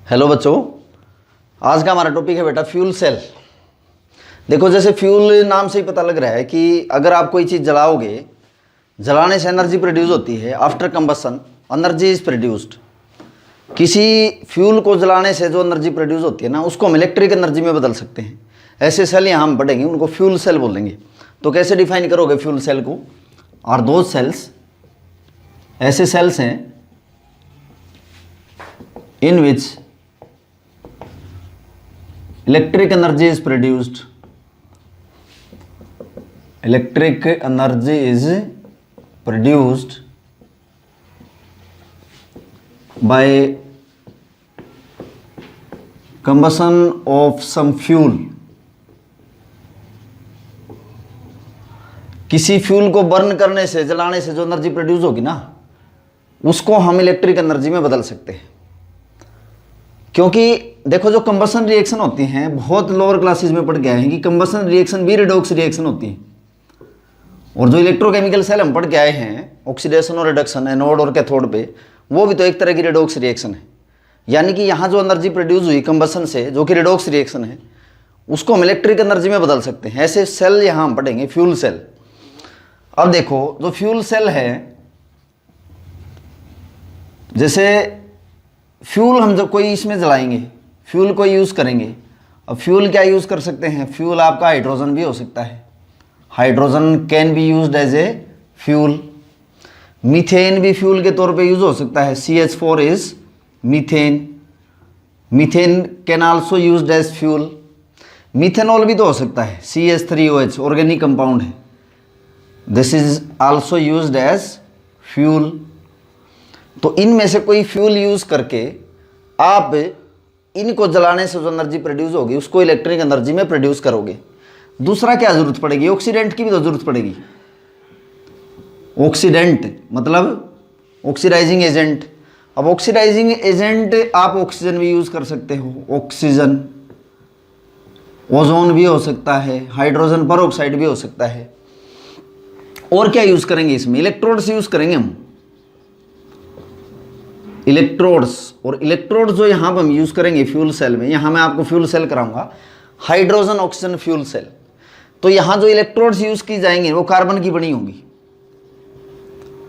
Hello बच्चों, आज का हमारा टॉपिक है बेटा फ्यूल सेल। देखो, जैसे फ्यूल नाम से ही पता लग रहा है कि अगर आप कोई चीज़ जलाओगे, जलाने से एनर्जी प्रोड्यूस होती है। After combustion energy is produced. किसी फ्यूल को जलाने से जो एनर्जी प्रोड्यूस होती है ना, उसको हम इलेक्ट्रिक एनर्जी में बदल सकते हैं। ऐसे सेल यहाँ हम पढ़ेंगे, उनको फ्यूल सेल बोलेंगे। तो कैसे डिफाइन करोगे फ्यूल सेल को? और दो सेल्स ऐसे सेल्स हैं in which electric energy is produced. Electric energy is produced by combustion of some fuel. किसी फ्यूल को बर्न करने से, जलाने से जो एनर्जी प्रोड्यूस होगी ना, उसको हम इलेक्ट्रिक एनर्जी में बदल सकते हैं। क्योंकि देखो, जो कंबसन रिएक्शन होती हैं, बहुत लोअर क्लासेस में पढ़ के आए हैं कि कंबसन रिएक्शन भी रिडॉक्स रिएक्शन होती है। और जो इलेक्ट्रोकेमिकल सेल हम पढ़ के आए हैं, ऑक्सीडेशन और रिडक्शन, एनोड और कैथोड पे, वो भी तो एक तरह की रिडॉक्स रिएक्शन है। यानी कि यहाँ जो एनर्जी प्रोड्यूस हुई कंबसन से, जो कि रिडॉक्स रिएक्शन है, उसको हम इलेक्ट्रिक एनर्जी में बदल सकते हैं। ऐसे सेल यहाँ हम पढ़ेंगे, फ्यूल सेल। अब देखो, जो फ्यूल सेल है, जैसे फ्यूल हम जब कोई इसमें जलाएंगे, फ्यूल को यूज़ करेंगे। अब फ्यूल क्या यूज़ कर सकते हैं? फ्यूल आपका हाइड्रोजन भी हो सकता है। Hydrogen can be used as a fuel. Methane भी फ्यूल के तौर पे यूज हो सकता है। CH4 is methane. Methane can also used as fuel. Methanol भी तो हो सकता है। CH3OH ऑर्गेनिक कंपाउंड है। This is also used as fuel. तो इनमें से कोई फ्यूल यूज करके आप इनको जलाने से जो एनर्जी प्रोड्यूस होगी, उसको इलेक्ट्रिक एनर्जी में प्रोड्यूस करोगे। दूसरा क्या जरूरत पड़ेगी? ऑक्सीडेंट की भी तो जरूरत पड़ेगी। ऑक्सीडेंट मतलब ऑक्सीडाइजिंग एजेंट। अब ऑक्सीडाइजिंग एजेंट आप ऑक्सीजन भी यूज कर सकते हो। ऑक्सीजन, ओजोन भी हो सकता है, हाइड्रोजन पेरोक्साइड भी हो सकता है। और क्या यूज करेंगे इसमें? इलेक्ट्रोड्स यूज करेंगे हम, इलेक्ट्रोड्स। और इलेक्ट्रोड जो यहाँ पर हम यूज करेंगे फ्यूल सेल में, यहाँ मैं आपको फ्यूल सेल कराऊंगा, हाइड्रोजन ऑक्सीजन फ्यूल सेल। तो यहाँ जो इलेक्ट्रोड्स यूज की जाएंगे वो कार्बन की बनी होंगी।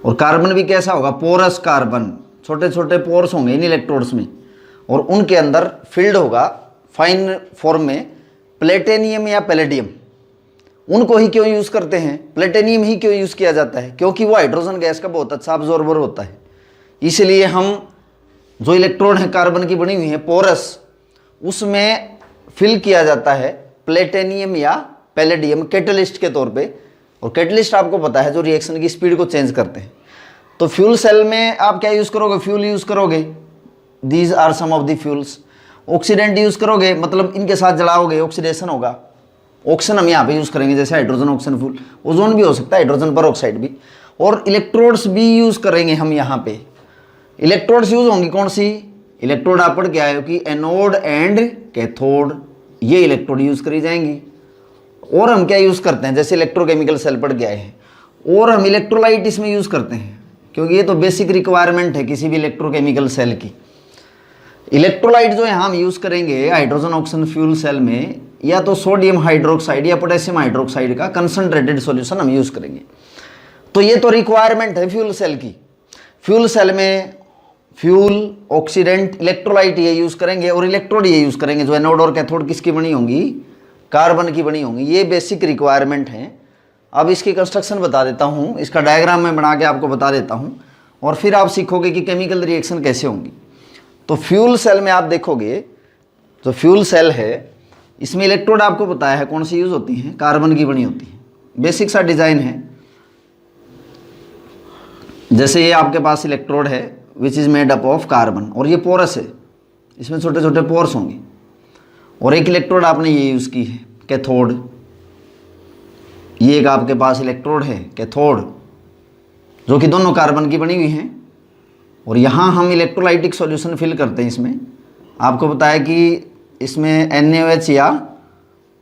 और कार्बन भी कैसा होगा? Porous carbon. छोटे छोटे पोर्स होंगे इन इलेक्ट्रोड्स में, और उनके अंदर फिल्ड होगा फाइन फॉर्म में प्लेटिनियम या पैलेडियम। उनको ही क्यों यूज करते हैं? प्लेटिनियम ही क्यों यूज किया जाता है? क्योंकि वो हाइड्रोजन गैस का बहुत अच्छा अब्जॉर्बर होता है। इसलिए हम जो इलेक्ट्रोड है कार्बन की बनी हुई है पोरस, उसमें फिल किया जाता है प्लेटिनियम या पैलेडियम कैटलिस्ट के तौर पे। और कैटलिस्ट आपको पता है जो रिएक्शन की स्पीड को चेंज करते हैं। तो फ्यूल सेल में आप क्या यूज करोगे? फ्यूल यूज करोगे। These are some of the fuels. Oxidant use करोगे, मतलब इनके साथ जलाओगे, ऑक्सीडेशन होगा। ऑक्सीजन हम यहाँ पे यूज करेंगे, जैसे हाइड्रोजन ऑक्सीजन फ्यूल। ओजोन भी हो सकता है, हाइड्रोजन पेरोक्साइड भी। और इलेक्ट्रोड्स भी यूज करेंगे हम यहाँ पे। इलेक्ट्रोड्स यूज होंगी कौन सी? इलेक्ट्रोड आप पढ़ के आए हो कि एनोड एंड कैथोड, ये इलेक्ट्रोड यूज करी जाएंगी। और हम क्या यूज करते हैं? जैसे इलेक्ट्रोकेमिकल सेल पढ़ के आए हैं, और हम इलेक्ट्रोलाइट इसमें यूज करते हैं, क्योंकि ये तो बेसिक रिक्वायरमेंट है किसी भी इलेक्ट्रोकेमिकल सेल की। इलेक्ट्रोलाइट जो यहाँ हम यूज करेंगे हाइड्रोजन ऑक्सीजन फ्यूल सेल में, या तो सोडियम हाइड्रोक्साइड या पोटेशियम हाइड्रोक्साइड का कंसंट्रेटेड सॉल्यूशन हम यूज करेंगे। तो ये तो रिक्वायरमेंट है फ्यूल सेल की। फ्यूल सेल में फ्यूल, ऑक्सीडेंट, इलेक्ट्रोलाइट ये यूज करेंगे, और इलेक्ट्रोड ये यूज करेंगे। जो एनोड और कैथोड किसकी बनी होंगी? कार्बन की बनी होंगी। ये बेसिक रिक्वायरमेंट है। अब इसकी कंस्ट्रक्शन बता देता हूँ, इसका डायग्राम मैं बना के आपको बता देता हूँ, और फिर आप सीखोगे कि केमिकल रिएक्शन कैसे होंगी। तो फ्यूल सेल में आप देखोगे, जो फ्यूल सेल है, इसमें इलेक्ट्रोड आपको बताया है कौन सी यूज होती हैं? कार्बन की बनी होती है। बेसिक सा डिजाइन है। जैसे ये आपके पास इलेक्ट्रोड है which is made up of carbon, और ये पोरस है, इसमें छोटे छोटे पोर्स होंगे। और एक इलेक्ट्रोड आपने ये यूज की है कैथोड। ये एक आपके पास इलेक्ट्रोड है कैथोड, जो कि दोनों कार्बन की बनी हुई हैं। और यहाँ हम इलेक्ट्रोलाइटिक सॉल्यूशन फिल करते हैं। इसमें आपको बताया कि इसमें NaOH या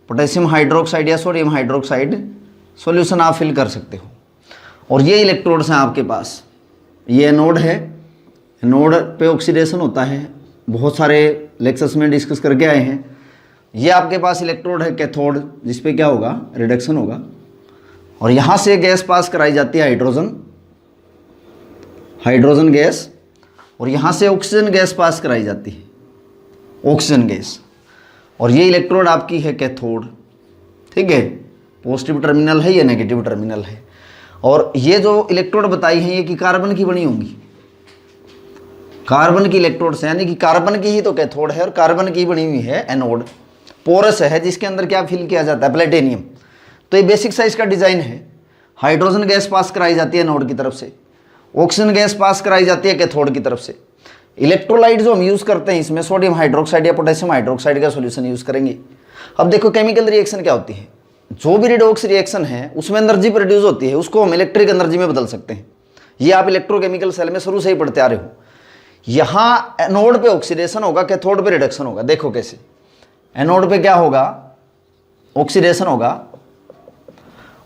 पोटेशियम हाइड्रोक्साइड या सोडियम हाइड्रोक्साइड सॉल्यूशन आप फिल कर सकते हो। और ये इलेक्ट्रोड्स हैं आपके पास। ये एनोड है, एनोड पे ऑक्सीडेशन होता है, बहुत सारे लेक्चर्स में डिस्कस करके आए हैं। ये आपके पास इलेक्ट्रोड है कैथोड, जिस पे क्या होगा, रिडक्शन होगा, और यहाँ से गैस पास कराई जाती है हाइड्रोजन गैस, और यहाँ से ऑक्सीजन गैस पास कराई जाती है, ऑक्सीजन गैस, और ये इलेक्ट्रोड आपकी है कैथोड, ठीक है। पॉजिटिव टर्मिनल है, ये नेगेटिव टर्मिनल है। और ये जो इलेक्ट्रोड बताई है ये कि कार्बन की बनी होंगी, कार्बन की इलेक्ट्रोड से, यानी कि कार्बन की ही तो कैथोड है और कार्बन की बनी हुई है एनोड। पोरस है, जिसके अंदर क्या फिल किया जाता है, प्लेटिनियम। तो ये बेसिक साइज का डिजाइन है। हाइड्रोजन गैस पास कराई जाती है एनोड की तरफ से, ऑक्सीजन गैस पास कराई जाती है कैथोड की तरफ से। इलेक्ट्रोलाइट जो हम यूज करते हैं इसमें सोडियम हाइड्रोक्साइड या पोटेशियम हाइड्रोक्साइड का सॉल्यूशन यूज करेंगे। अब देखो केमिकल रिएक्शन क्या होती है, जो भी रिडॉक्स रिएक्शन है उसमें एनर्जी प्रोड्यूस होती है, उसको हम इलेक्ट्रिक एनर्जी में बदल सकते हैं। ये आप इलेक्ट्रोकेमिकल सेल में शुरू से ही पढ़ते आ रहे हो। यहाँ एनोड पे ऑक्सीडेशन होगा, कैथोड पे रिडक्शन होगा। देखो कैसे, एनोड पे क्या होगा, ऑक्सीडेशन होगा।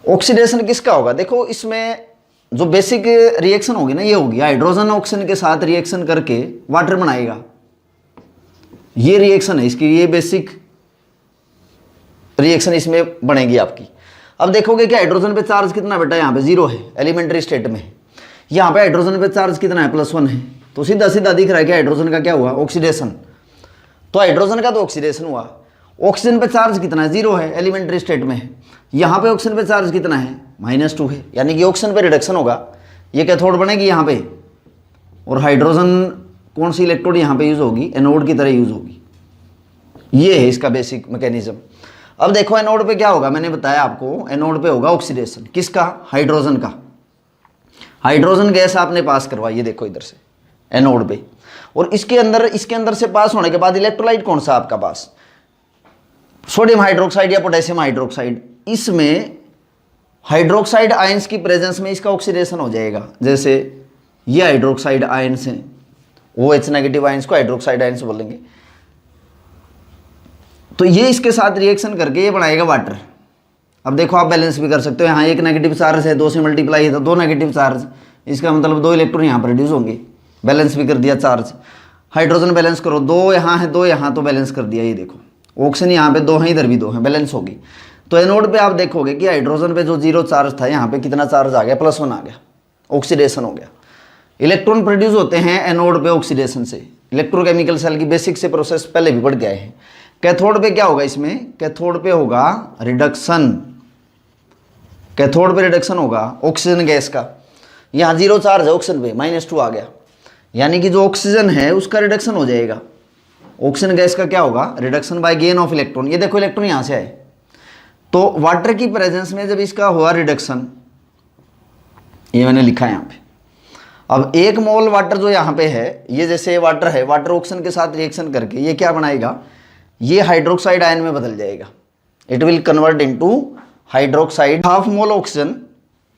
ऑक्सीडेशन किसका होगा, देखो इसमें जो बेसिक रिएक्शन होगी ना, ये होगी हाइड्रोजन ऑक्सीजन के साथ रिएक्शन करके वाटर बनाएगा। ये रिएक्शन है इसकी, ये बेसिक रिएक्शन इसमें बनेगी आपकी। अब देखोगे कि हाइड्रोजन पे चार्ज कितना बेटा, यहाँ पे 0 है, एलिमेंट्री स्टेट में। यहाँ पे हाइड्रोजन पे चार्ज कितना है, +1 है। तो सीधा सीधा दिख रहा है कि हाइड्रोजन का क्या हुआ, ऑक्सीडेशन। तो हाइड्रोजन का तो ऑक्सीडेशन हुआ। ऑक्सीजन पे चार्ज कितना है, 0 है, एलिमेंट्री स्टेट में है। यहाँ पे ऑक्सीजन पे चार्ज कितना है, -2 है, यानी कि ऑक्सीजन पे रिडक्शन होगा। ये कैथोड बनेगी यहाँ पे, और हाइड्रोजन कौन सी इलेक्ट्रोड यहाँ पे यूज होगी, एनोड की तरह यूज होगी। ये है इसका बेसिक मैकेनिज्म। अब देखो एनोड पे क्या होगा, मैंने बताया आपको, एनोड पे होगा ऑक्सीडेशन, किसका, हाइड्रोजन का। हाइड्रोजन गैस आपने पास करवाई, ये देखो इधर से एनोड पे, और इसके अंदर से पास होने के बाद इलेक्ट्रोलाइट कौन सा आपका पास, सोडियम हाइड्रोक्साइड या पोटेशियम हाइड्रोक्साइड। इसमें हाइड्रोक्साइड आयंस की प्रेजेंस में इसका ऑक्सीडेशन हो जाएगा। जैसे ये हाइड्रोक्साइड आयंस हैं, OH नेगेटिव आयंस को हाइड्रोक्साइड आयंस बोलेंगे। तो ये इसके साथ रिएक्शन करके ये बनाएगा वाटर। अब देखो आप बैलेंस भी कर सकते हो, यहाँ एक नेगेटिव चार्ज है, 2 से मल्टीप्लाई है तो 2 नेगेटिव चार्ज, इसका मतलब 2 इलेक्ट्रॉन यहाँ प्रोड्यूस होंगे। बैलेंस भी कर दिया चार्ज। हाइड्रोजन बैलेंस करो, 2 यहाँ है 2 यहाँ, तो बैलेंस कर दिया। ये देखो ऑक्सीजन यहाँ पे 2 है, इधर भी 2 है, बैलेंस होगी। तो एनोड पे आप देखोगे कि हाइड्रोजन पे जो 0 चार्ज था, यहाँ पे कितना चार्ज आ गया, +1 आ गया, ऑक्सीडेशन हो गया। इलेक्ट्रॉन प्रोड्यूस होते हैं एनोड पे ऑक्सीडेशन से। इलेक्ट्रोकेमिकल सेल की बेसिक से प्रोसेस पहले भी पढ़ गए हैं। कैथोड पे क्या होगा, इसमें कैथोड पे होगा रिडक्शन, कैथोड पे रिडक्शन होगा ऑक्सीजन गैस का। यहाँ 0 चार्ज है ऑक्सीजन पे, -2 आ गया, यानी कि जो ऑक्सीजन है उसका रिडक्शन हो जाएगा। ऑक्सीजन गैस का क्या होगा, reduction by gain of electron. ये देखो इलेक्ट्रॉन यहाँ से आए, तो वाटर की प्रेजेंस में जब इसका हुआ रिडक्शन, ये मैंने लिखा है यहाँ पे। अब 1 मोल वाटर जो यहाँ पे है, ये जैसे वाटर है, वाटर ऑक्सीजन के साथ रिएक्शन करके ये क्या बनाएगा, ये हाइड्रोक्साइड आयन में बदल जाएगा। It will convert into hydroxide. 1/2 mole oxygen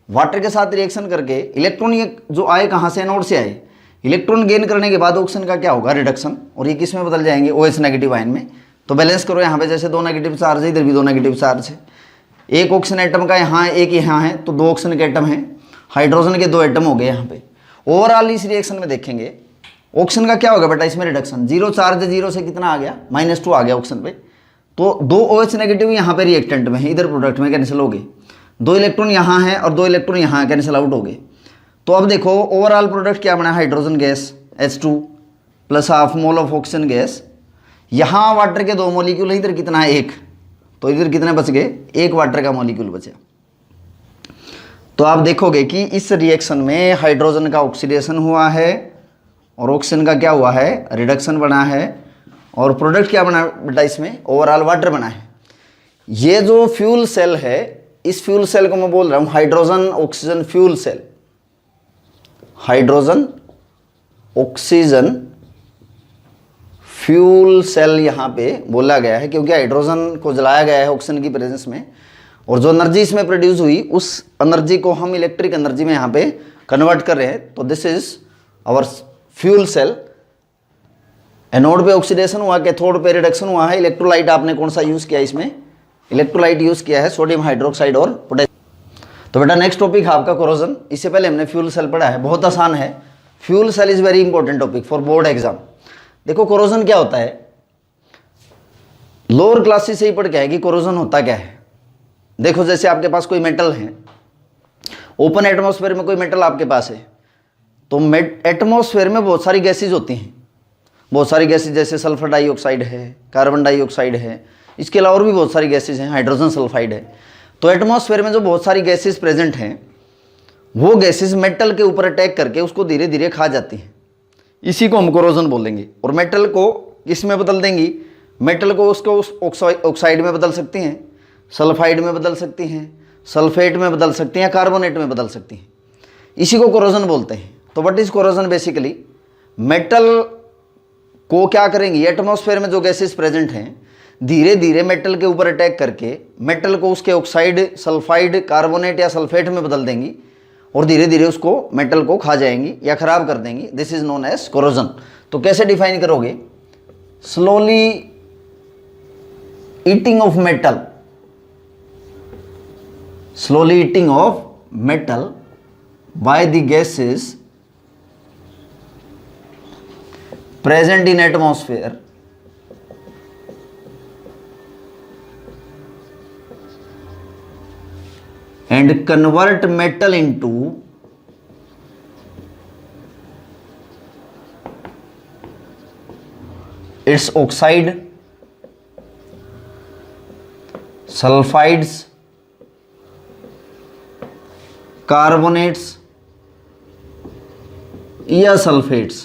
water के साथ रिएक्शन करके इलेक्ट्रॉन ये जो आए कहाँ से, एनोड से आए, इलेक्ट्रॉन गेन करने के बाद ऑक्सीजन का क्या होगा, रिडक्शन, और ये किस में बदल जाएंगे, OH नेगेटिव आयन में। तो बैलेंस करो, यहाँ पे जैसे 2 नेगेटिव चार्ज है, इधर भी 2 नेगेटिव चार्ज है। एक ऑक्सीजन एटम का यहाँ एक यहाँ है, तो 2 ऑक्सीजन के एटम हैं, हाइड्रोजन के 2 एटम हो गए यहाँ पे। ओवरऑल इस रिएक्शन में देखेंगे ऑक्सीजन का क्या होगा बेटा, इसमें रिडक्शन, 0 चार्ज, 0 से कितना आ गया, -2 आ गया ऑक्सीजन पे। तो 2 OH नेगेटिव यहाँ पे रिएक्टेंट में है, इधर प्रोडक्ट में कैंसिल हो गए। 2 इलेक्ट्रॉन यहाँ है और 2 इलेक्ट्रॉन यहाँ कैंसिल आउट हो गए। तो अब देखो ओवरऑल प्रोडक्ट क्या बना, hydrogen gas H2 + 1/2 mole of oxygen gas. यहाँ वाटर के 2 मॉलिक्यूल है, इधर कितना है, 1, तो इधर कितने बच गए, 1 वाटर का मॉलिक्यूल बचा। तो आप देखोगे कि इस रिएक्शन में हाइड्रोजन का ऑक्सीडेशन हुआ है और ऑक्सीजन का क्या हुआ है, रिडक्शन बना है, और प्रोडक्ट क्या बना बेटा, इसमें ओवरऑल वाटर बना है। ये जो फ्यूल सेल है, इस फ्यूल सेल को मैं बोल रहा हूँ hydrogen oxygen fuel cell. Hydrogen oxygen fuel cell यहाँ पे बोला गया है क्योंकि हाइड्रोजन को जलाया गया है ऑक्सीजन की प्रेजेंस में, और जो एनर्जी इसमें प्रोड्यूस हुई उस एनर्जी को हम इलेक्ट्रिक एनर्जी में यहाँ पे कन्वर्ट कर रहे हैं। तो this is our fuel cell. Anode पे ऑक्सीडेशन हुआ, कैथोड पे रिडक्शन हुआ है। इलेक्ट्रोलाइट आपने कौन सा यूज किया, इसमें इलेक्ट्रोलाइट यूज किया है सोडियम हाइड्रोक्साइड और पोटेशियम। तो बेटा नेक्स्ट टॉपिक है आपका कोरोजन। इससे पहले हमने फ्यूल सेल पढ़ा है, बहुत आसान है। Fuel cell is very important topic for board exam. देखो कोरोजन क्या होता है, लोअर क्लासेस से ही पढ़ के है कि कोरोजन होता क्या है। देखो जैसे आपके पास कोई मेटल है, ओपन एटमॉस्फेयर में कोई मेटल आपके पास है, तो एटमॉस्फेयर में बहुत सारी गैसेज होती हैं, बहुत सारी गैसेज, जैसे सल्फर डाइऑक्साइड है, कार्बन डाइऑक्साइड है, इसके अलावा और भी बहुत सारी गैसेज हैं, हाइड्रोजन सल्फाइड है। तो एटमॉस्फेयर में जो बहुत सारी गैसेज प्रेजेंट हैं, वो गैसेज मेटल के ऊपर अटैक करके उसको धीरे धीरे खा जाती हैं, इसी को हम कोरोजन बोलेंगे। और मेटल को किस में बदल देंगी, मेटल को उसको उस ऑक्साइड में बदल सकती हैं, सल्फाइड में बदल सकती हैं, सल्फेट में बदल सकती हैं, कार्बोनेट में बदल सकती हैं, इसी को कोरोजन बोलते हैं। तो what is corrosion, basically metal को क्या करेंगी, एटमॉस्फेयर में जो गैसेस प्रेजेंट हैं धीरे धीरे मेटल के ऊपर अटैक करके मेटल को उसके ऑक्साइड, सल्फाइड, कार्बोनेट या सल्फेट में बदल देंगी और धीरे धीरे उसको मेटल को खा जाएंगी या खराब कर देंगी। This is known as corrosion. तो कैसे डिफाइन करोगे, slowly eating of metal, slowly eating of metal by the gases present in atmosphere and convert metal into its oxide, sulfides, carbonates या सल्फेट्स,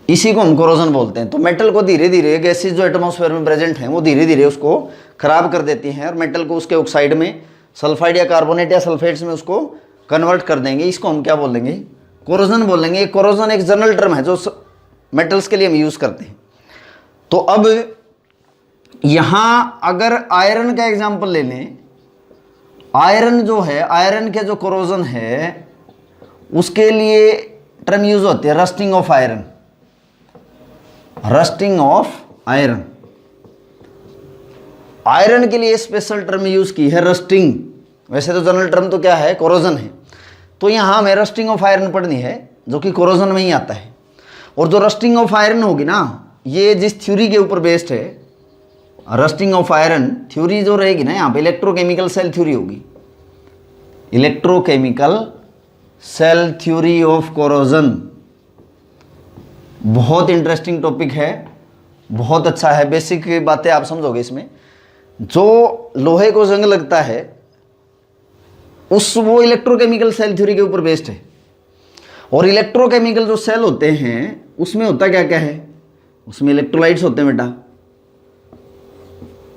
इसी को हम कोरोजन बोलते हैं। तो मेटल को धीरे धीरे गैसेस जो एटमॉस्फेयर में प्रेजेंट हैं वो धीरे धीरे उसको खराब कर देती हैं और मेटल को उसके ऑक्साइड में, सल्फाइड या कार्बोनेट या सल्फेट्स में उसको कन्वर्ट कर देंगे। इसको हम क्या बोलेंगे, कोरोजन बोलेंगे। कोरोजन एक जनरल टर्म है जो मेटल्स के लिए हम यूज करते हैं। तो अब यहां अगर आयरन का एग्जांपल ले लें, आयरन जो है, आयरन के जो कोरोजन है उसके लिए टर्म यूज होती है rusting of iron, rusting of iron. Iron के लिए स्पेशल टर्म यूज की है रस्टिंग, वैसे तो जनरल टर्म तो क्या है, कोरोजन है। तो यहां हमें रस्टिंग ऑफ आयरन पढ़नी है जो कि कोरोजन में ही आता है। और जो रस्टिंग ऑफ आयरन होगी ना, ये जिस थ्योरी के ऊपर बेस्ड है, रस्टिंग ऑफ आयरन थ्योरी जो रहेगी ना, यहाँ पे इलेक्ट्रोकेमिकल सेल थ्योरी होगी, electrochemical cell theory of corrosion. बहुत इंटरेस्टिंग टॉपिक है, बहुत अच्छा है, बेसिक बातें आप समझोगे इसमें। जो लोहे को जंग लगता है वो इलेक्ट्रोकेमिकल सेल थ्योरी के ऊपर बेस्ड है। और इलेक्ट्रोकेमिकल जो सेल होते हैं उसमें होता क्या क्या है, उसमें इलेक्ट्रोलाइट्स होते हैं बेटा,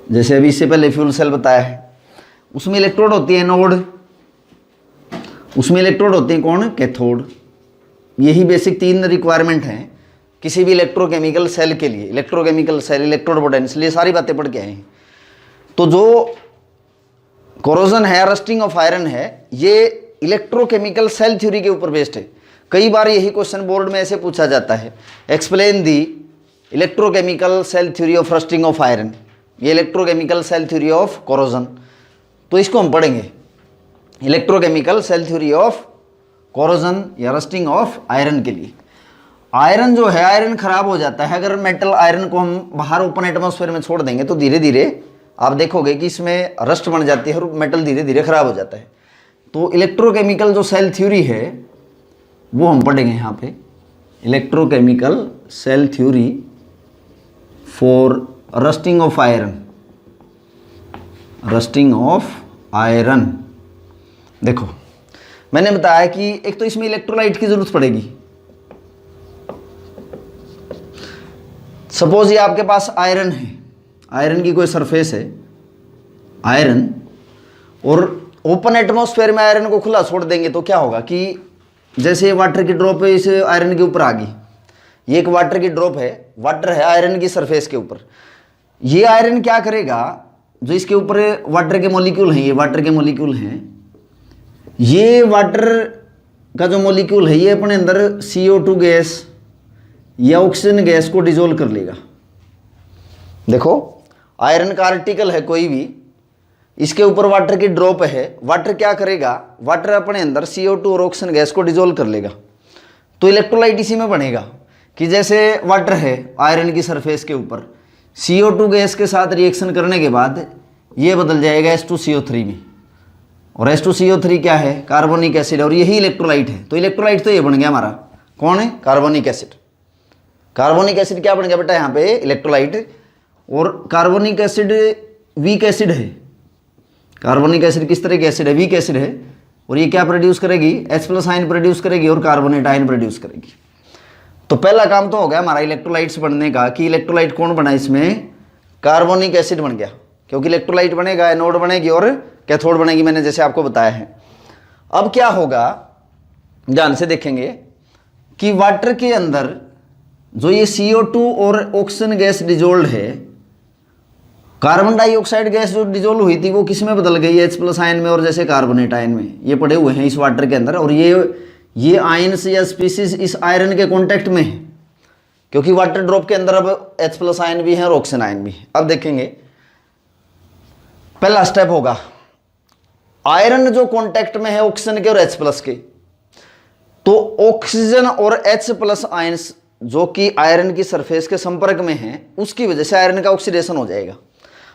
जैसे अभी इससे पहले फ्यूल सेल बताया है। उसमें इलेक्ट्रोड होती है एनोड, उसमें इलेक्ट्रोड होते हैं कौन, कैथोड। यही बेसिक 3 रिक्वायरमेंट हैं किसी भी इलेक्ट्रोकेमिकल सेल के लिए। इलेक्ट्रोकेमिकल सेल, इलेक्ट्रोड पोटेंशियल, ये सारी बातें पढ़ के आए हैं। तो जो कोरोजन है, रस्टिंग ऑफ आयरन है, ये इलेक्ट्रोकेमिकल सेल थ्योरी के ऊपर बेस्ड है। कई बार यही क्वेश्चन बोर्ड में ऐसे पूछा जाता है, explain the electrochemical cell theory of rusting of iron, ये electrochemical cell theory of corrosion. तो इसको हम पढ़ेंगे, electrochemical cell theory of corrosion या रस्टिंग ऑफ आयरन के लिए। आयरन जो है, आयरन खराब हो जाता है अगर मेटल आयरन को हम बाहर ओपन एटमॉस्फेयर में छोड़ देंगे, तो धीरे धीरे आप देखोगे कि इसमें रस्ट बन जाती है और मेटल धीरे धीरे खराब हो जाता है। तो इलेक्ट्रोकेमिकल जो सेल थ्योरी है वो हम पढ़ेंगे यहाँ पे, electrochemical cell theory for rusting of iron, rusting of iron. देखो मैंने बताया कि एक तो इसमें इलेक्ट्रोलाइट की जरूरत पड़ेगी। सपोज ये आपके पास आयरन है, आयरन की कोई सरफेस है आयरन, और ओपन एटमॉस्फेयर में आयरन को खुला छोड़ देंगे तो क्या होगा कि जैसे ये वाटर की ड्रॉप है इस आयरन के ऊपर आ गई, ये एक वाटर की ड्रॉप है, वाटर है आयरन की सरफेस के ऊपर। ये आयरन क्या करेगा, जो इसके ऊपर वाटर के मॉलिक्यूल हैं, ये वाटर के मॉलिक्यूल हैं, ये वाटर का जो मॉलिक्यूल है ये अपने अंदर CO2 गैस या ऑक्सीजन गैस को डिजोल्व कर लेगा। देखो आयरन का आर्टिकल है कोई भी, इसके ऊपर वाटर की ड्रॉप है, वाटर क्या करेगा, वाटर अपने अंदर CO2 और ऑक्सीजन गैस को डिजोल्व कर लेगा। तो इलेक्ट्रोलाइट इसी में बनेगा कि जैसे वाटर है आयरन की सरफेस के ऊपर, CO2 गैस के साथ रिएक्शन करने के बाद ये बदल जाएगा H2CO3 में, और H2CO3 क्या है, कार्बोनिक एसिड, और यही इलेक्ट्रोलाइट है। तो इलेक्ट्रोलाइट तो ये बन गया हमारा, कौन है, कार्बोनिक एसिड। कार्बोनिक एसिड क्या बन गया बेटा यहाँ पे, इलेक्ट्रोलाइट। और कार्बोनिक एसिड वीक एसिड है। कार्बोनिक एसिड किस तरह की एसिड है, वीक एसिड है, और ये क्या प्रोड्यूस करेगी, H+ आयन प्रोड्यूस करेगी और कार्बोनेट आयन प्रोड्यूस करेगी। तो पहला काम तो हो गया हमारा इलेक्ट्रोलाइट्स बनने का, कि इलेक्ट्रोलाइट कौन बना, इसमें कार्बोनिक एसिड बन गया, क्योंकि इलेक्ट्रोलाइट बनेगा, एनोड बनेगी और कैथोड बनेगी, मैंने जैसे आपको बताया है। अब क्या होगा, ध्यान से देखेंगे कि वाटर के अंदर जो ये CO2 और ऑक्सीजन गैस डिजोल्व है, कार्बन डाइऑक्साइड गैस जो डिजोल्व हुई थी वो किस में बदल गई है, H+ आयन में और जैसे कार्बोनेट आयन में, ये पड़े हुए हैं इस वाटर के अंदर। और ये आयन्स या स्पीसीज इस आयरन के कांटेक्ट में है, क्योंकि वाटर ड्रॉप के अंदर अब H+ आयन भी है और ऑक्सीजन आयन भी है। अब देखेंगे पहला स्टेप होगा, आयरन जो कांटेक्ट में है ऑक्सीजन के और H+ के, तो ऑक्सीजन और H+ आयन्स जो कि आयरन की सरफेस के संपर्क में है, उसकी वजह से आयरन का ऑक्सीडेशन हो जाएगा।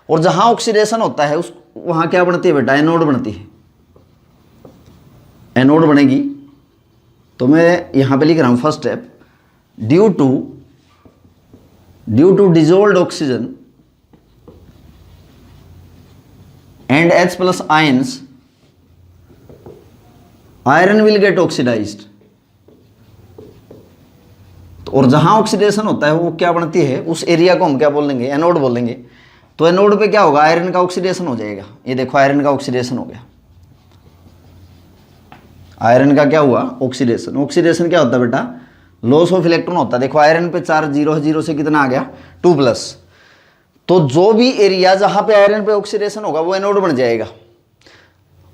और जहां ऑक्सीडेशन होता है उस वहां क्या बनती है बेटा, एनोड बनती है। एनोड बनेगी, तो मैं यहां पे लिख रहा हूं first step, due to dissolved oxygen and H+ ions, iron will get oxidised. और जहां ऑक्सीडेशन होता है वो क्या बनती है, उस एरिया को हम क्या बोलेंगे, एनोड बोलेंगे। तो एनोड पे क्या होगा, आयरन का ऑक्सीडेशन हो जाएगा। ये देखो आयरन का ऑक्सीडेशन हो गया, आयरन का क्या हुआ, ऑक्सीडेशन। ऑक्सीडेशन क्या होता है बेटा, लॉस ऑफ इलेक्ट्रॉन होता है। देखो आयरन पे चार्ज 0 से कितना आ गया, 2+। तो जो भी एरिया जहां पे आयरन पे ऑक्सीडेशन होगा वो एनोड बन जाएगा।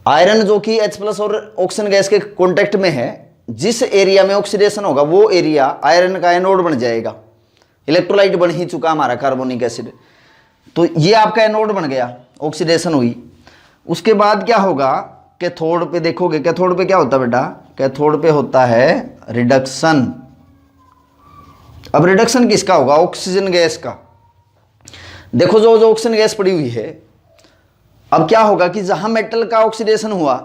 आयरन जो कि H+ और ऑक्सीजन गैस के कॉन्टेक्ट में है, जिस एरिया में ऑक्सीडेशन होगा वो एरिया आयरन का एनोड बन जाएगा। इलेक्ट्रोलाइट बन ही चुका हमारा कार्बोनिक एसिड, तो ये आपका एनोड बन गया, ऑक्सीडेशन हुई। उसके बाद क्या होगा, कैथोड पे देखोगे, कैथोड पे क्या होता है बेटा, कैथोड पे होता है रिडक्शन। अब रिडक्शन किसका होगा, ऑक्सीजन गैस का। देखो जो ऑक्सीजन गैस पड़ी हुई है, अब क्या होगा कि जहां मेटल का ऑक्सीडेशन हुआ,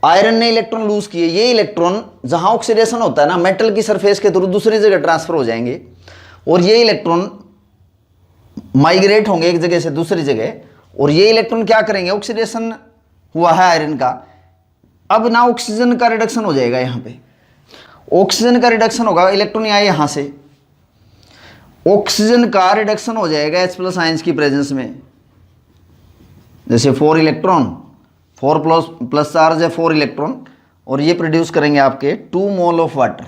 आयरन ने इलेक्ट्रॉन लूज किए, ये इलेक्ट्रॉन जहां ऑक्सीडेशन होता है ना, मेटल की सरफेस के थ्रू दूसरी जगह ट्रांसफर हो जाएंगे, और ये इलेक्ट्रॉन माइग्रेट होंगे एक जगह से दूसरी जगह, और ये इलेक्ट्रॉन क्या करेंगे, ऑक्सीडेशन हुआ है आयरन का, अब ना ऑक्सीजन का रिडक्शन हो जाएगा। यहां पे ऑक्सीजन का रिडक्शन होगा, इलेक्ट्रॉन आए यहां से, ऑक्सीजन का रिडक्शन हो जाएगा H+ आयंस की प्रेजेंस में। जैसे 4 इलेक्ट्रॉन, 4+ चार्ज है 4 इलेक्ट्रॉन, और ये प्रोड्यूस करेंगे आपके 2 मोल ऑफ वाटर।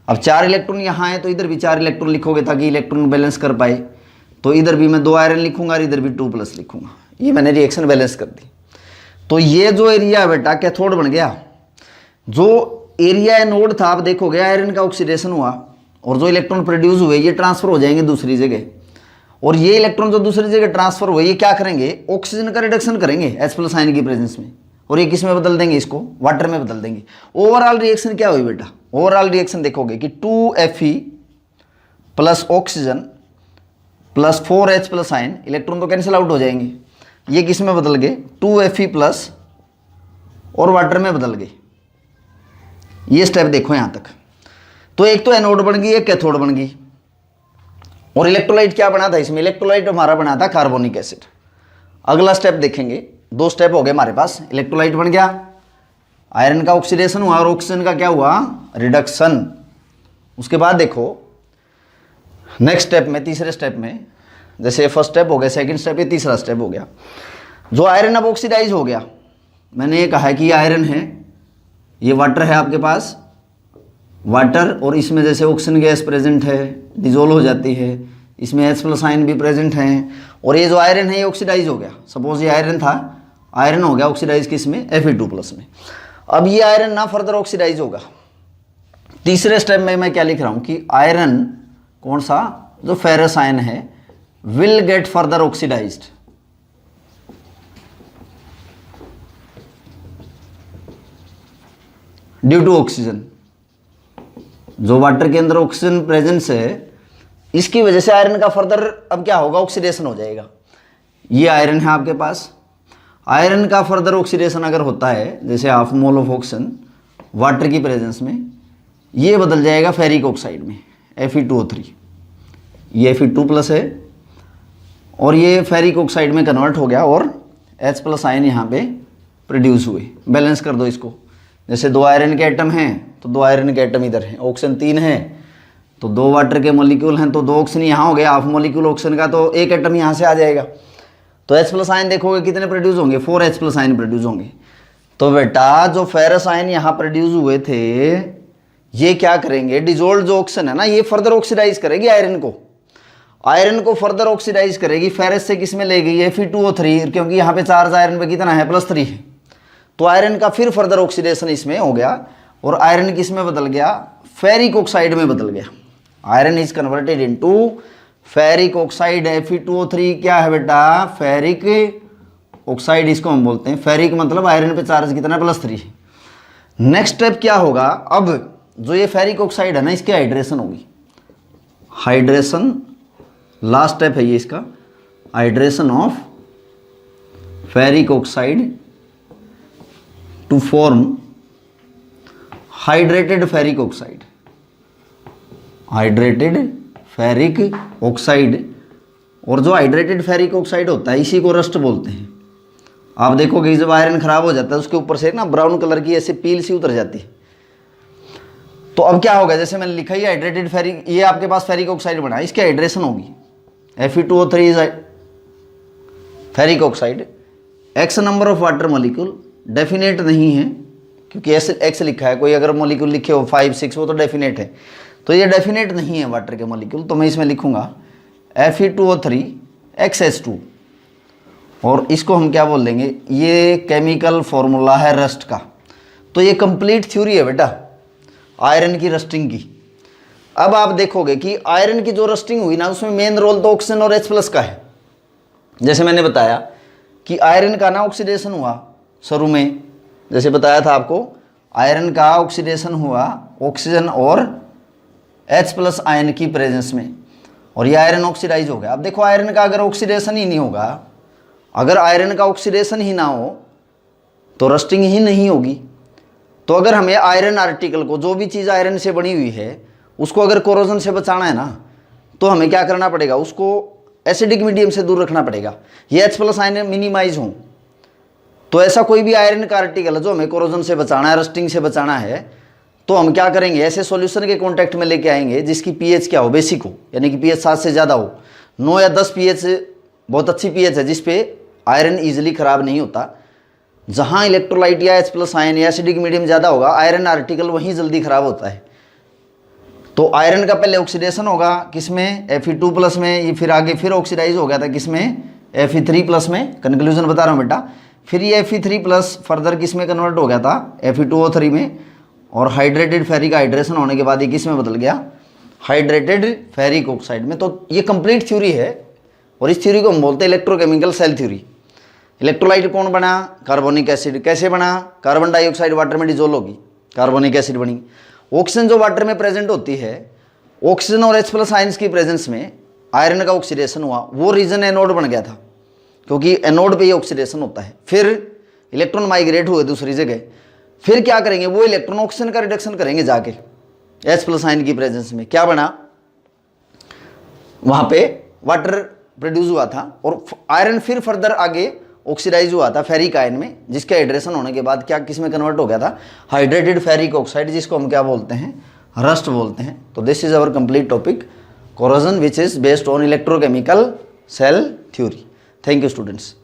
अब 4 इलेक्ट्रॉन यहाँ है तो इधर भी 4 इलेक्ट्रॉन लिखोगे ताकि इलेक्ट्रॉन बैलेंस कर पाए। तो इधर भी मैं 2 आयरन लिखूंगा और इधर भी 2+ लिखूंगा, ये मैंने रिएक्शन बैलेंस कर दी। तो ये जो एरिया बेटा कैथोड बन गया। जो एरिया एनोड था, आप देखोगे आयरन का ऑक्सीडेशन हुआ और जो इलेक्ट्रॉन प्रोड्यूस हुए ये ट्रांसफर हो जाएंगे दूसरी जगह, और ये इलेक्ट्रॉन जो दूसरी जगह ट्रांसफर हुए ये क्या करेंगे, ऑक्सीजन का रिडक्शन करेंगे H+ आयन की प्रेजेंस में, और ये किस में बदल देंगे, इसको वाटर में बदल देंगे। ओवरऑल रिएक्शन क्या हुई बेटा, ओवरऑल रिएक्शन देखोगे कि 2Fe plus oxygen plus 4H+ ion, electron तो कैंसिल आउट हो जाएंगे, ये किस में बदल गए, 2Fe प्लस और वाटर में बदल गए। ये स्टेप देखो यहां तक। तो एक तो एनोड बन गई, एक कैथोड बन गई, और इलेक्ट्रोलाइट क्या बना था इसमें, इलेक्ट्रोलाइट हमारा बना था कार्बोनिक एसिड। अगला स्टेप देखेंगे, 2 स्टेप हो गए हमारे पास, इलेक्ट्रोलाइट बन गया, आयरन का ऑक्सीडेशन हुआ और ऑक्सीजन का क्या हुआ, रिडक्शन। उसके बाद देखो नेक्स्ट स्टेप में, तीसरे स्टेप में, जैसे फर्स्ट स्टेप हो गया, सेकंड स्टेप, ये तीसरा स्टेप हो गया। जो आयरन अब ऑक्सीडाइज हो गया, मैंने ये कहा है कि ये आयरन है, ये वाटर है आपके पास, वाटर, और इसमें जैसे ऑक्सीजन गैस प्रेजेंट है, डिजोल्व हो जाती है, इसमें H+ आयन भी प्रेजेंट हैं, और ये जो आयरन है ये ऑक्सीडाइज हो गया। सपोज ये आयरन था, आयरन हो गया ऑक्सीडाइज किसमें, Fe2+ में। अब ये आयरन ना फर्दर ऑक्सीडाइज होगा। तीसरे स्टेप में मैं क्या लिख रहा हूं कि आयरन कौन सा, जो फेरस आयन है, will get further oxidised. Due to oxygen. जो वाटर के अंदर ऑक्सीजन प्रेजेंस है, इसकी वजह से आयरन का फर्दर अब क्या होगा, ऑक्सीडेशन हो जाएगा। ये आयरन है आपके पास, आयरन का फर्दर ऑक्सीडेशन अगर होता है, जैसे half mole of oxygen water की प्रेजेंस में, ये बदल जाएगा फेरिक ऑक्साइड में Fe2O3। ये Fe2+ है और ये फेरिक ऑक्साइड में कन्वर्ट हो गया और H+ आयन यहाँ पे प्रोड्यूस हुए। बैलेंस कर दो इसको, जैसे 2 आयरन के एटम हैं तो 2 आयरन के एटम इधर हैं, ऑक्सीजन 3 है तो 2 वाटर के मॉलिक्यूल हैं तो 2 ऑक्सीजन यहाँ हो गया, हाफ मॉलिक्यूल ऑक्सीजन का तो 1 एटम यहाँ से आ जाएगा। तो H+ आयन देखोगे कितने प्रोड्यूस होंगे, 4 H+ आयन प्रोड्यूस होंगे। तो बेटा जो फेरस आयन यहाँ प्रोड्यूस हुए थे, ये क्या करेंगे, डिजोल्व जो ऑक्सीजन है ना, ये फर्दर ऑक्सीडाइज करेगी आयरन को, आयरन को फर्दर ऑक्सीडाइज करेगी। फेरस से किस में ले गई, Fe2O3, क्योंकि यहाँ पे चार्ज आयरन पे कितना है, +3 है। तो आयरन का फिर फर्दर ऑक्सीडेशन इसमें हो गया और आयरन किस में बदल गया, फेरिक ऑक्साइड में बदल गया। Iron is converted into ferric oxide. Fe2O3 क्या है बेटा, फेरिक ऑक्साइड इसको हम बोलते हैं। फेरिक मतलब आयरन पे चार्ज कितना, +3 है। नेक्स्ट स्टेप क्या होगा, अब जो ये फेरिक ऑक्साइड है ना, इसकी हाइड्रेशन होगी। हाइड्रेशन लास्ट स्टेप है ये इसका, hydration of ferric oxide to form hydrated ferric oxide. Hydrated ferric oxide, और जो हाइड्रेटेड फेरिक ऑक्साइड होता है इसी को रस्ट बोलते हैं। आप देखोगे जब आयरन खराब हो जाता है उसके ऊपर से ना ब्राउन कलर की ऐसे पील सी उतर जाती है। तो अब क्या होगा, जैसे मैंने लिखा है हाइड्रेटेड फेरिक, ये आपके पास फेरिक ऑक्साइड बना, इसकी हाइड्रेशन होगी। Fe2O3 is ferric oxide. X number of water molecule definite नहीं है, क्योंकि एक्स लिखा है, कोई अगर मॉलिक्यूल लिखे हो 5, 6 वो तो डेफिनेट है, तो ये डेफिनेट नहीं है वाटर के मॉलिक्यूल। तो मैं इसमें लिखूंगा Fe2O3 XH2, और इसको हम क्या बोल देंगे, ये केमिकल फॉर्मूला है रस्ट का। तो ये कंप्लीट थ्योरी है बेटा आयरन की रस्टिंग की। अब आप देखोगे कि आयरन की जो रस्टिंग हुई ना, उसमें मेन रोल तो ऑक्सीजन और H+ का है। जैसे मैंने बताया कि आयरन का ना ऑक्सीडेशन हुआ शुरू में, जैसे बताया था आपको, आयरन का ऑक्सीडेशन हुआ ऑक्सीजन और H+ आयन की प्रेजेंस में, और ये आयरन ऑक्सीडाइज हो गया। अब देखो आयरन का अगर ऑक्सीडेशन ही नहीं होगा, अगर आयरन का ऑक्सीडेशन ही ना हो तो रस्टिंग ही नहीं होगी। तो अगर हमें आयरन आर्टिकल को, जो भी चीज़ आयरन से बनी हुई है, उसको अगर कोरोजन से बचाना है ना, तो हमें क्या करना पड़ेगा, उसको एसिडिक मीडियम से दूर रखना पड़ेगा, ये H+ आयन मिनिमाइज हों। तो ऐसा कोई भी आयरन का आर्टिकल है जो हमें कोरोजन से बचाना है, रस्टिंग से बचाना है, तो हम क्या करेंगे, ऐसे सॉल्यूशन के कांटेक्ट में लेके आएंगे जिसकी pH क्या हो, बेसिक हो, यानी कि pH 7 से ज़्यादा हो। 9 या 10 pH बहुत अच्छी pH है, जिस पे आयरन ईजिली खराब नहीं होता। जहाँ इलेक्ट्रोलाइट या H+ आयन या एसिडिक मीडियम ज़्यादा होगा, आयरन आर्टिकल वहीं जल्दी खराब होता है। तो आयरन का पहले ऑक्सीडेशन होगा किसमें, Fe2+ में, ये फिर आगे फिर ऑक्सीडाइज हो गया था किसमें, Fe3+ में। कंक्लूजन बता रहा हूँ बेटा। फिर ये Fe3+ फर्दर किस में कन्वर्ट हो गया था, Fe2O3 में, और हाइड्रेटेड फेरिक हाइड्रेशन होने के बाद ये किस में बदल गया, हाइड्रेटेड फेरिक ऑक्साइड में। तो ये कंप्लीट थ्योरी है, और इस थ्योरी को हम बोलते हैं इलेक्ट्रोकेमिकल सेल थ्योरी। इलेक्ट्रोलाइट कौन बना, कार्बोनिक एसिड। कैसे बना, कार्बन डाइऑक्साइड वाटर में डिजोल्व होगी, कार्बोनिक एसिड बनी। ऑक्सीजन जो वाटर में प्रेजेंट होती है, ऑक्सीजन और H+ आयंस की प्रेजेंस में आयरन का ऑक्सीडेशन हुआ, वो रीजन एनोड बन गया था, क्योंकि एनोड पे ये ऑक्सीडेशन होता है। फिर इलेक्ट्रॉन माइग्रेट हुए दूसरी जगह, फिर क्या करेंगे, वो इलेक्ट्रॉन ऑक्सीजन का रिडक्शन करेंगे जाके H+ आयन की प्रेजेंस में। क्या बना, वहाँ पे वाटर प्रोड्यूस हुआ था, और आयरन फिर फर्दर आगे ऑक्सीडाइज हुआ था फेरिक आयन में, जिसके हाइड्रेशन होने के बाद क्या किस में कन्वर्ट हो गया था, हाइड्रेटेड फेरिक ऑक्साइड, जिसको हम क्या बोलते हैं, रस्ट बोलते हैं। तो this is our complete topic corrosion, which is based on electrochemical cell theory. Thank you students.